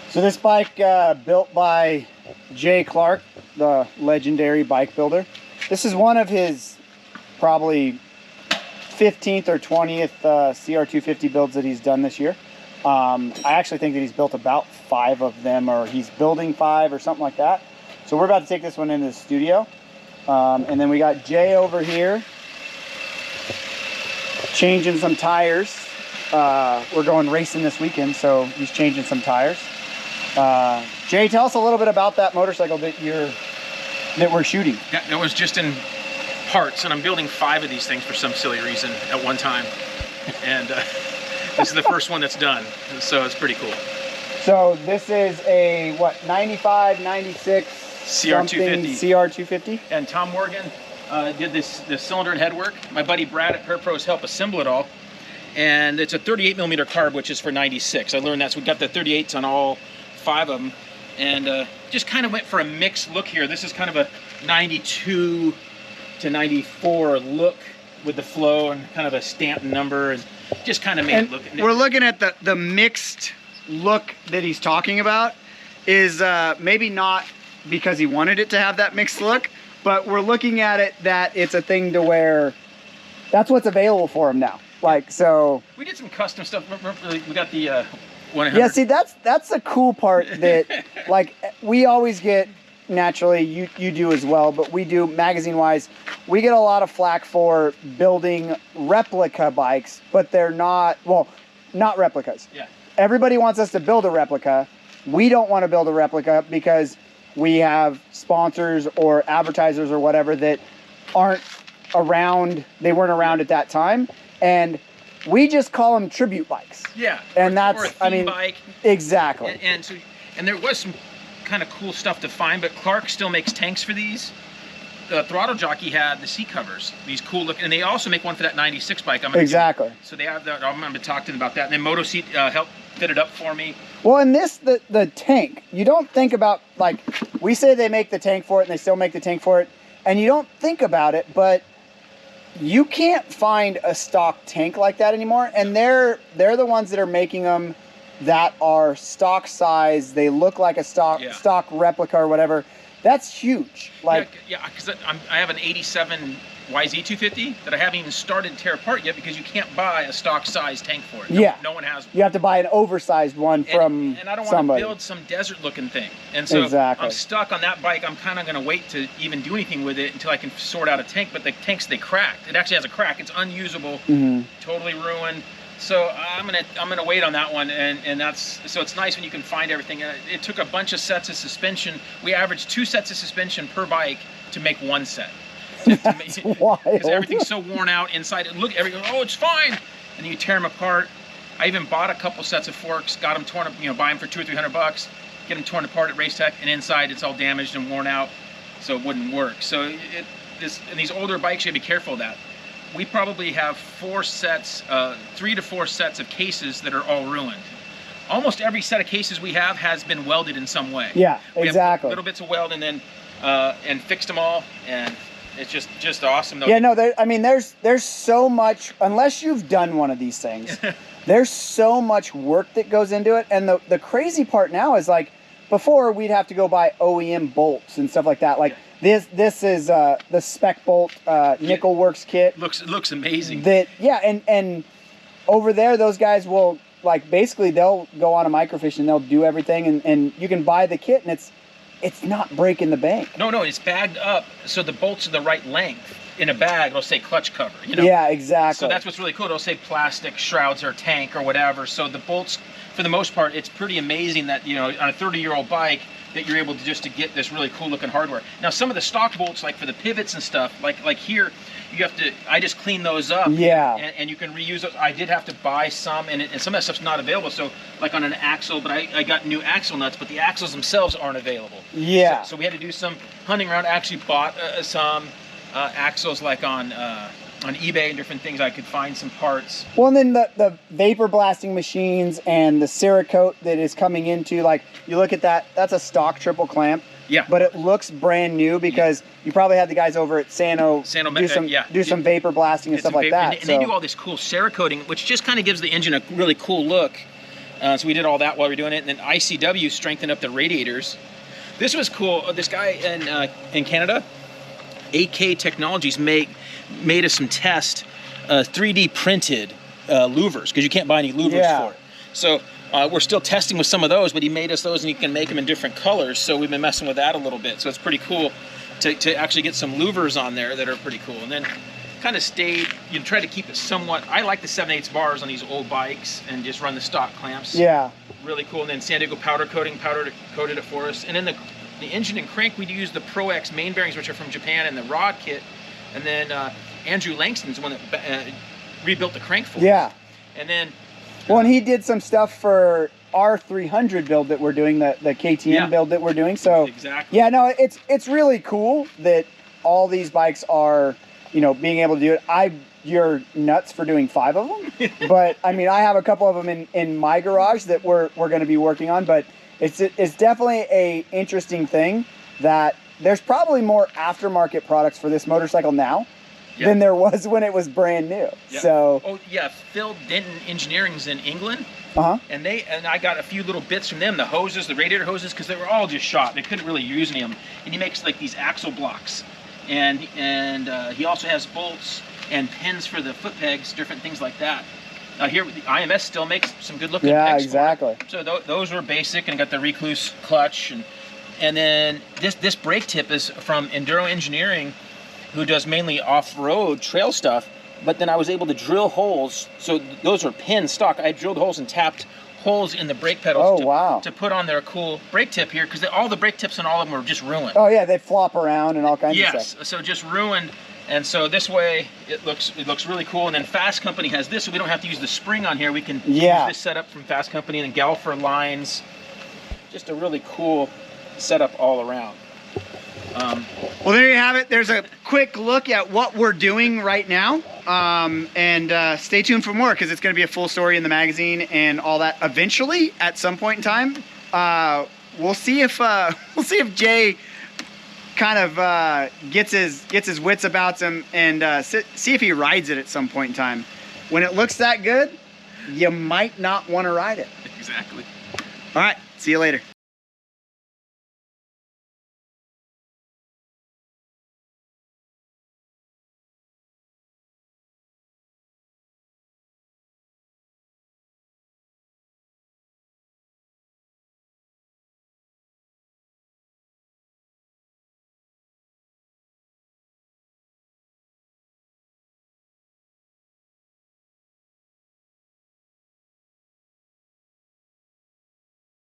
So this bike built by Jay Clark, the legendary bike builder. This is one of his probably 15th or 20th CR250 builds that he's done this year. I actually think that he's built about 5 of them, or he's building 5 or something like that. So we're about to take this one into the studio. And then we got Jay over here changing some tires. We're going racing this weekend, so he's changing some tires. Jay, tell us a little bit about that motorcycle that we're shooting. Yeah, it was just in parts, and I'm building 5 of these things for some silly reason at one time. And this is the first one that's done, so it's pretty cool. So this is a, what, 95, 96? CR250. CR250. And Tom Morgan did the cylinder and head work. My buddy Brad at PairPros helped assemble it all. And it's a 38 millimeter carb, which is for 96. I learned that, so we got the 38s on all 5 of them. And just kind of went for a mixed look here. This is kind of a 92 to 94 look with the flow and kind of a stamped number, and just kind of made it look. We're looking at the mixed look that he's talking about is maybe not because he wanted it to have that mixed look, but we're looking at it that it's a thing to where that's what's available for him now. Like, so we did some custom stuff. We got the 100. Yeah, see, that's the cool part that like we always get, naturally you do as well, but we do magazine wise, we get a lot of flack for building replica bikes, but they're not, well, not replicas. Yeah. Everybody wants us to build a replica. We don't want to build a replica because we have sponsors or advertisers or whatever that aren't around, they weren't around at that time. And we just call them tribute bikes. Yeah. And that's, or a theme I mean, bike. Exactly. And there was some kind of cool stuff to find, but Clark still makes tanks for these. The Throttle Jockey had the seat covers, these cool looking, and they also make one for that 96 bike. Exactly. So they have that. I'm going to talk to them about that. And then Moto Seat helped fit it up for me. Well, and the tank, you don't think about, like, we say they make the tank for it and they still make the tank for it, and you don't think about it, but you can't find a stock tank like that anymore. And they're the ones that are making them that are stock size. They look like a stock replica or whatever. That's huge. Like, yeah, because I have an 87 YZ250 that I haven't even started to tear apart yet because you can't buy a stock size tank for it. No one has one. You have to buy an oversized one from and I don't want somebody. to build some desert looking thing. And so I'm stuck on that bike. I'm kind of going to wait to even do anything with it until I can sort out a tank. But the tanks, they cracked. It actually has a crack. It's unusable, totally ruined. So I'm gonna wait on that one, and that's, so it's nice when you can find everything. It took a bunch of sets of suspension. We averaged 2 sets of suspension per bike to make 1 set. That's wild. Because everything's so worn out inside. Look, oh, it's fine, and then you tear them apart. I even bought a couple sets of forks, got them torn up, buy them for $200 or $300, get them torn apart at Racetech, and inside it's all damaged and worn out, so it wouldn't work. So in these older bikes, you gotta be careful of that. We probably have 4 sets, 3 to 4 sets of cases that are all ruined. Almost every set of cases we have has been welded in some way. Yeah, we exactly. have little bits of weld and then and fixed them all, and it's just awesome. Yeah, no, I mean, there's so much, unless you've done one of these things, there's so much work that goes into it. And the crazy part now is, like, before we'd have to go buy OEM bolts and stuff like that. Like, this is the Spec Bolt Nickel Works kit. Looks amazing. And over there, those guys will, like, basically they'll go on a microfiche and they'll do everything, and you can buy the kit and it's not breaking the bank. No, it's bagged up so the bolts are the right length. In a bag, it'll say clutch cover. Yeah, exactly. So that's what's really cool. It'll say plastic shrouds or tank or whatever. So the bolts, for the most part, it's pretty amazing that on a 30-year-old bike that you're able to get this really cool looking hardware. Now some of the stock bolts, like for the pivots and stuff, like here, you have to, I just clean those up. Yeah. And you can reuse those. I did have to buy some, and some of that stuff's not available. So like on an axle, but I got new axle nuts, but the axles themselves aren't available. Yeah. So we had to do some hunting around. I actually bought some axles like on eBay and different things. I could find some parts. Well, and then the vapor blasting machines and the Cerakote that is coming into, like, you look at that, that's a stock triple clamp. Yeah. But it looks brand new because you probably had the guys over at Sano do some vapor blasting and stuff like that. And they do all this cool Cerakoting, which just kind of gives the engine a really cool look. So we did all that while we were doing it. And then ICW strengthened up the radiators. This was cool. This guy in Canada, AK Technologies, made us some test 3D printed louvers, because you can't buy any louvers for it. So we're still testing with some of those, but he made us those, and you can make them in different colors. So we've been messing with that a little bit. So it's pretty cool to actually get some louvers on there that are pretty cool. And then kind of stayed, you try to keep it somewhat, I like the 7/8 bars on these old bikes and just run the stock clamps. Yeah. Really cool. And then San Diego powdered it for us. And then the engine and crank, we use the Pro X main bearings, which are from Japan, and the rod kit. And then Andrew Langston's the one that rebuilt the crank for us. And then... Well, and he did some stuff for our 300 build that we're doing, the KTM build that we're doing. So exactly. Yeah, no, it's really cool that all these bikes are, you know, being able to do it. You're nuts for doing 5 of them, but I mean, I have a couple of them in my garage that we're going to be working on. But it's definitely a interesting thing that there's probably more aftermarket products for this motorcycle now than there was when it was brand new. So Phil Denton Engineering's in England. And I got a few little bits from them, the hoses, the radiator hoses, because they were all just shot. They couldn't really use any of them. And he makes like these axle blocks, and he also has bolts and pins for the foot pegs, different things like that. Here, the IMS still makes some good looking pegs. Exactly. So those were basic, and got the Recluse clutch, and then this brake tip is from Enduro Engineering, who does mainly off-road trail stuff. But then I was able to drill holes. So those are pin stock. I drilled holes and tapped holes in the brake pedals to put on their cool brake tip here, because all the brake tips on all of them were just ruined. Oh yeah, they flop around and all kinds of stuff. Yes, so just ruined. And so this way it looks really cool. And then Fast Company has this, so we don't have to use the spring on here. We can use this setup from Fast Company, and Galfer lines. Just a really cool setup all around. Well, there you have it. There's a quick look at what we're doing right now. And stay tuned for more, because it's going to be a full story in the magazine and all that eventually at some point in time. We'll see if Jay kind of gets his wits about him, and see if he rides it at some point in time. When it looks that good, you might not want to ride it. Exactly. All right. See you later.